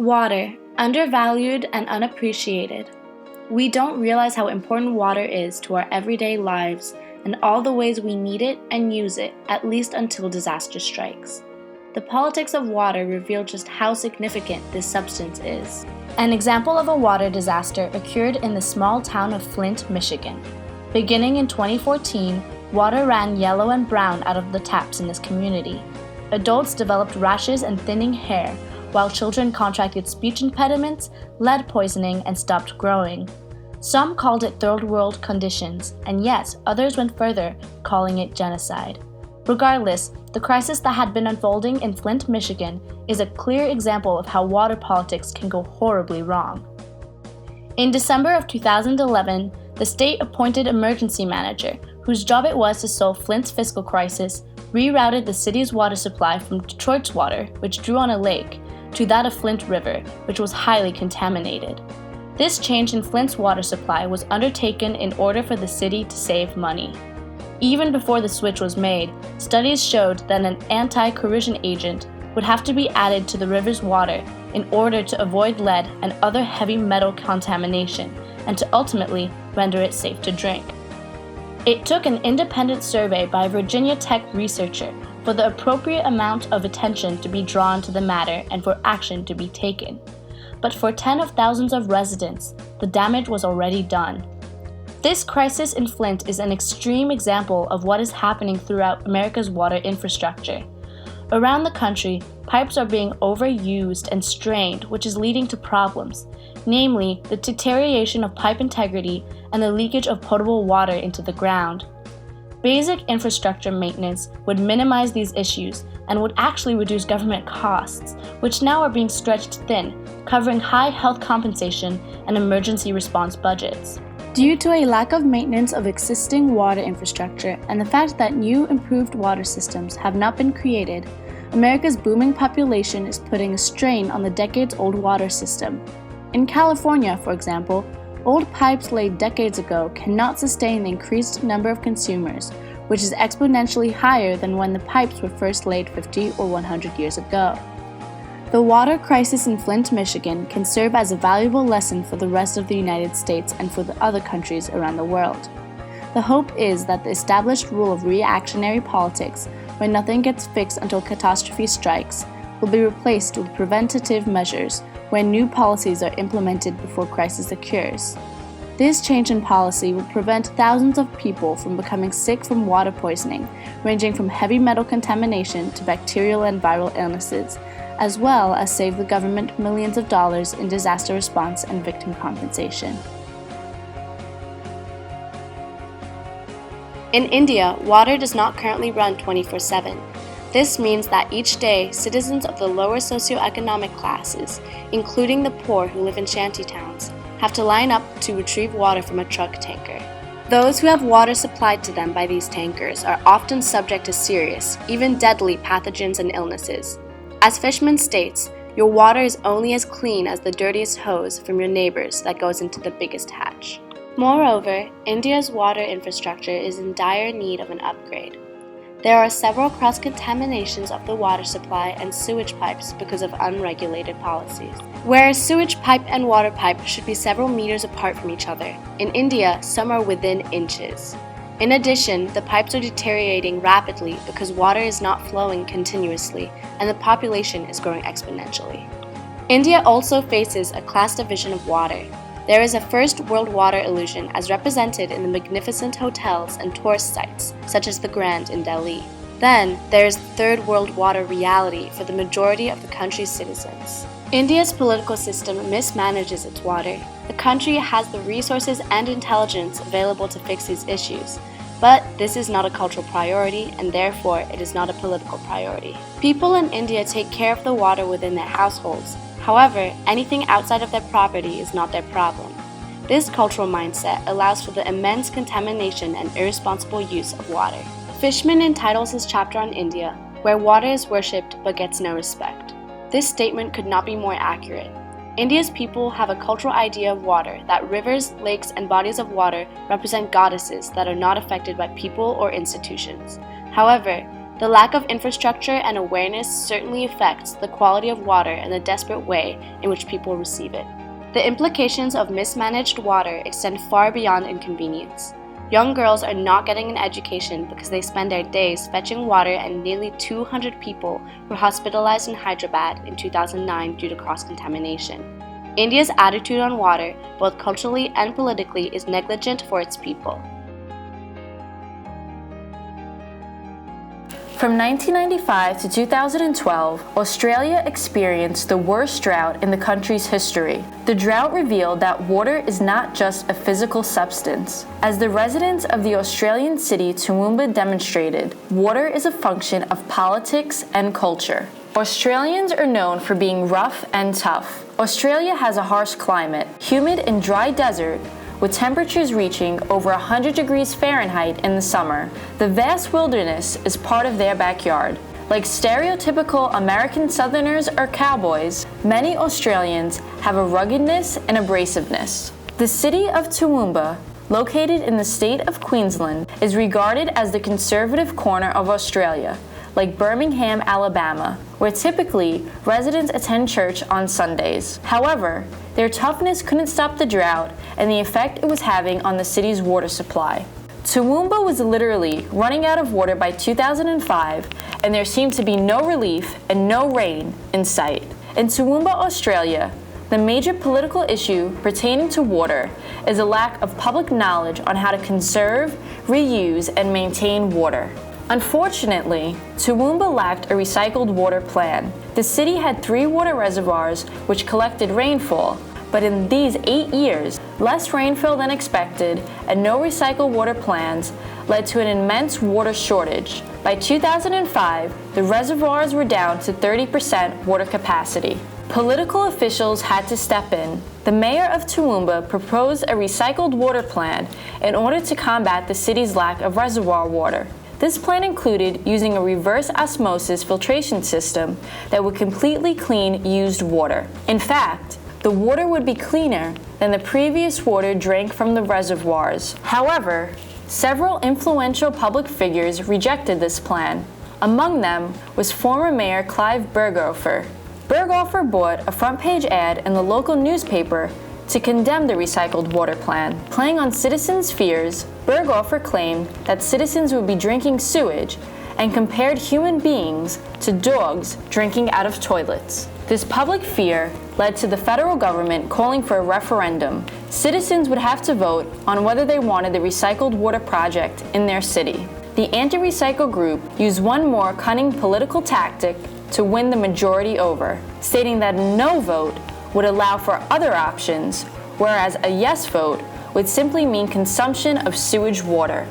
Water, undervalued and unappreciated. We don't realize how important water is to our everyday lives and all the ways we need it and use it, at least until disaster strikes. The politics of water reveal just how significant this substance is. An example of a water disaster occurred in the small town of Flint, Michigan. Beginning in 2014, water ran yellow and brown out of the taps in this community. Adults developed rashes and thinning hair, while children contracted speech impediments, lead poisoning, and stopped growing. Some called it third world conditions, and yet others went further, calling it genocide. Regardless, the crisis that had been unfolding in Flint, Michigan is a clear example of how water politics can go horribly wrong. In December of 2011, the state appointed emergency manager, whose job it was to solve Flint's fiscal crisis, rerouted the city's water supply from Detroit's water, which drew on a lake, to that of Flint River, which was highly contaminated. This change in Flint's water supply was undertaken in order for the city to save money. Even before the switch was made, studies showed that an anti-corrosion agent would have to be added to the river's water in order to avoid lead and other heavy metal contamination, and to ultimately render it safe to drink. It took an independent survey by a Virginia Tech researcher for the appropriate amount of attention to be drawn to the matter and for action to be taken. But for tens of thousands of residents, the damage was already done. This crisis in Flint is an extreme example of what is happening throughout America's water infrastructure. Around the country, pipes are being overused and strained, which is leading to problems, namely the deterioration of pipe integrity and the leakage of potable water into the ground. Basic infrastructure maintenance would minimize these issues and would actually reduce government costs, which now are being stretched thin, covering high health compensation and emergency response budgets. Due to a lack of maintenance of existing water infrastructure and the fact that new improved water systems have not been created, America's booming population is putting a strain on the decades-old water system. In California, for example, old pipes laid decades ago cannot sustain the increased number of consumers, which is exponentially higher than when the pipes were first laid 50 or 100 years ago. The water crisis in Flint, Michigan can serve as a valuable lesson for the rest of the United States and for the other countries around the world. The hope is that the established rule of reactionary politics, where nothing gets fixed until catastrophe strikes, will be replaced with preventative measures where new policies are implemented before crisis occurs. This change in policy will prevent thousands of people from becoming sick from water poisoning, ranging from heavy metal contamination to bacterial and viral illnesses, as well as save the government millions of dollars in disaster response and victim compensation. In India, water does not currently run 24/7. This means that each day, citizens of the lower socioeconomic classes, including the poor who live in shanty towns, have to line up to retrieve water from a truck tanker. Those who have water supplied to them by these tankers are often subject to serious, even deadly pathogens and illnesses. As Fishman states, your water is only as clean as the dirtiest hose from your neighbors that goes into the biggest hatch. Moreover, India's water infrastructure is in dire need of an upgrade. There are several cross-contaminations of the water supply and sewage pipes because of unregulated policies. Whereas sewage pipe and water pipe should be several meters apart from each other, in India some are within inches. In addition, the pipes are deteriorating rapidly because water is not flowing continuously and the population is growing exponentially. India also faces a class division of water. There is a first world water illusion as represented in the magnificent hotels and tourist sites, such as the Grand in Delhi. Then, there is the third world water reality for the majority of the country's citizens. India's political system mismanages its water. The country has the resources and intelligence available to fix these issues, but this is not a cultural priority and therefore it is not a political priority. People in India take care of the water within their households. However, anything outside of their property is not their problem. This cultural mindset allows for the immense contamination and irresponsible use of water. Fishman entitles his chapter on India, Where Water is Worshipped but Gets No Respect. This statement could not be more accurate. India's people have a cultural idea of water that rivers, lakes, and bodies of water represent goddesses that are not affected by people or institutions. However, The lack of infrastructure and awareness certainly affects the quality of water and the desperate way in which people receive it. The implications of mismanaged water extend far beyond inconvenience. Young girls are not getting an education because they spend their days fetching water, and nearly 200 people were hospitalized in Hyderabad in 2009 due to cross-contamination. India's attitude on water, both culturally and politically, is negligent for its people. From 1995 to 2012, Australia experienced the worst drought in the country's history. The drought revealed that water is not just a physical substance. As the residents of the Australian city Toowoomba demonstrated, water is a function of politics and culture. Australians are known for being rough and tough. Australia has a harsh climate, humid and dry desert, with temperatures reaching over 100 degrees Fahrenheit in the summer. The vast wilderness is part of their backyard. Like stereotypical American Southerners or cowboys, many Australians have a ruggedness and abrasiveness. The city of Toowoomba, located in the state of Queensland, is regarded as the conservative corner of Australia, like Birmingham, Alabama, where typically residents attend church on Sundays. However, their toughness couldn't stop the drought and the effect it was having on the city's water supply. Toowoomba was literally running out of water by 2005, and there seemed to be no relief and no rain in sight. In Toowoomba, Australia, the major political issue pertaining to water is a lack of public knowledge on how to conserve, reuse, and maintain water. Unfortunately, Toowoomba lacked a recycled water plan. The city had 3 water reservoirs which collected rainfall, but in these 8 years, less rainfall than expected and no recycled water plans led to an immense water shortage. By 2005, the reservoirs were down to 30% water capacity. Political officials had to step in. The mayor of Toowoomba proposed a recycled water plan in order to combat the city's lack of reservoir water. This plan included using a reverse osmosis filtration system that would completely clean used water. In fact, the water would be cleaner than the previous water drank from the reservoirs. However, several influential public figures rejected this plan. Among them was former Mayor Clive Berghofer. Berghofer bought a front-page ad in the local newspaper to condemn the recycled water plan. Playing on citizens' fears, Berghofer claimed that citizens would be drinking sewage and compared human beings to dogs drinking out of toilets. This public fear led to the federal government calling for a referendum. Citizens would have to vote on whether they wanted the recycled water project in their city. The anti-recycle group used one more cunning political tactic to win the majority over, stating that a no vote would allow for other options, whereas a yes vote would simply mean consumption of sewage water.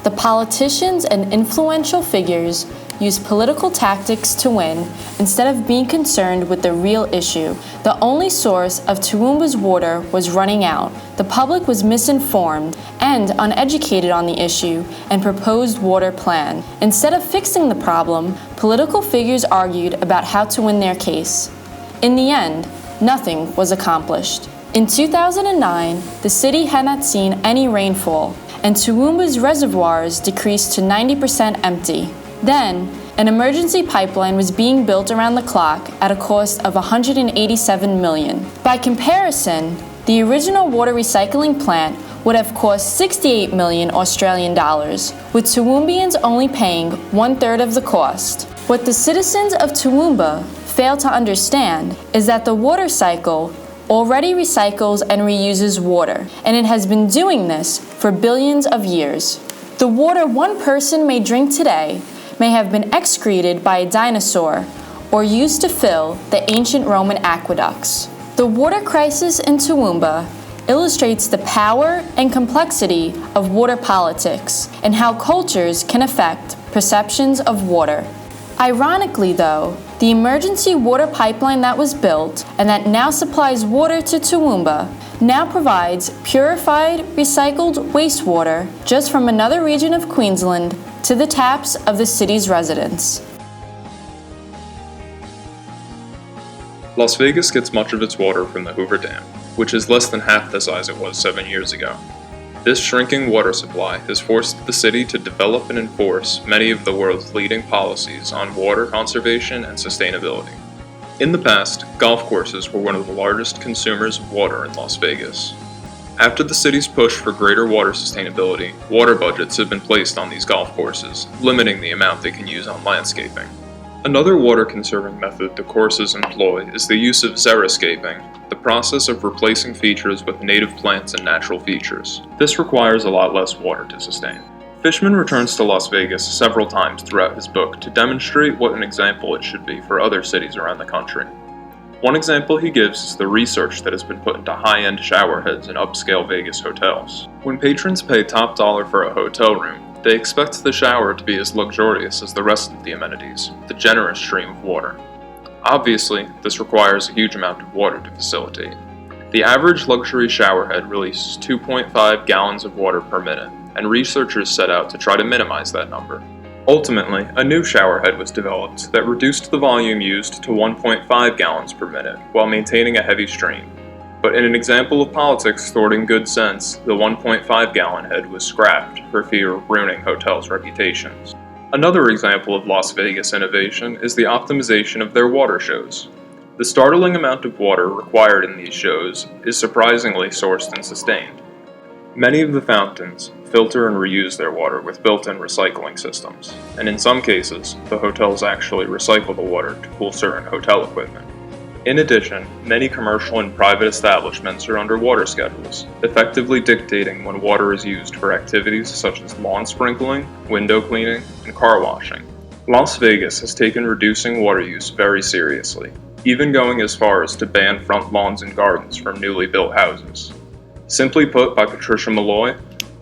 The politicians and influential figures used political tactics to win instead of being concerned with the real issue. The only source of Toowoomba's water was running out. The public was misinformed and uneducated on the issue and proposed water plan. Instead of fixing the problem, political figures argued about how to win their case. In the end, nothing was accomplished. In 2009, the city had not seen any rainfall, and Toowoomba's reservoirs decreased to 90% empty. Then, an emergency pipeline was being built around the clock at a cost of $187 million. By comparison, the original water recycling plant would have cost 68 million Australian dollars, with Toowoombians only paying 1/3 of the cost. What the citizens of Toowoomba fail to understand is that the water cycle already recycles and reuses water, and it has been doing this for billions of years. The water one person may drink today may have been excreted by a dinosaur or used to fill the ancient Roman aqueducts. The water crisis in Toowoomba illustrates the power and complexity of water politics and how cultures can affect perceptions of water. Ironically, though, the emergency water pipeline that was built and that now supplies water to Toowoomba now provides purified, recycled wastewater just from another region of Queensland to the taps of the city's residents. Las Vegas gets much of its water from the Hoover Dam, which is less than half the size it was 7 years ago. This shrinking water supply has forced the city to develop and enforce many of the world's leading policies on water conservation and sustainability. In the past, golf courses were one of the largest consumers of water in Las Vegas. After the city's push for greater water sustainability, water budgets have been placed on these golf courses, limiting the amount they can use on landscaping. Another water-conserving method the courses employ is the use of xeriscaping, the process of replacing features with native plants and natural features. This requires a lot less water to sustain. Fishman returns to Las Vegas several times throughout his book to demonstrate what an example it should be for other cities around the country. One example he gives is the research that has been put into high-end shower heads in upscale Vegas hotels. When patrons pay top dollar for a hotel room, they expect the shower to be as luxurious as the rest of the amenities, with a generous stream of water. Obviously, this requires a huge amount of water to facilitate. The average luxury showerhead releases 2.5 gallons of water per minute, and researchers set out to try to minimize that number. Ultimately, a new showerhead was developed that reduced the volume used to 1.5 gallons per minute while maintaining a heavy stream. But in an example of politics thwarting good sense, the 1.5 gallon head was scrapped for fear of ruining hotels' reputations. Another example of Las Vegas innovation is the optimization of their water shows. The startling amount of water required in these shows is surprisingly sourced and sustained. Many of the fountains filter and reuse their water with built-in recycling systems, and in some cases, the hotels actually recycle the water to cool certain hotel equipment. In addition, many commercial and private establishments are under water schedules, effectively dictating when water is used for activities such as lawn sprinkling, window cleaning, and car washing. Las Vegas has taken reducing water use very seriously, even going as far as to ban front lawns and gardens from newly built houses. Simply put by Patricia Malloy,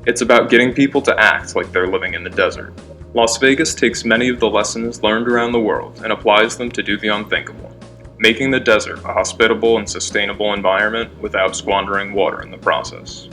it's about getting people to act like they're living in the desert. Las Vegas takes many of the lessons learned around the world and applies them to do the unthinkable, making the desert a hospitable and sustainable environment without squandering water in the process.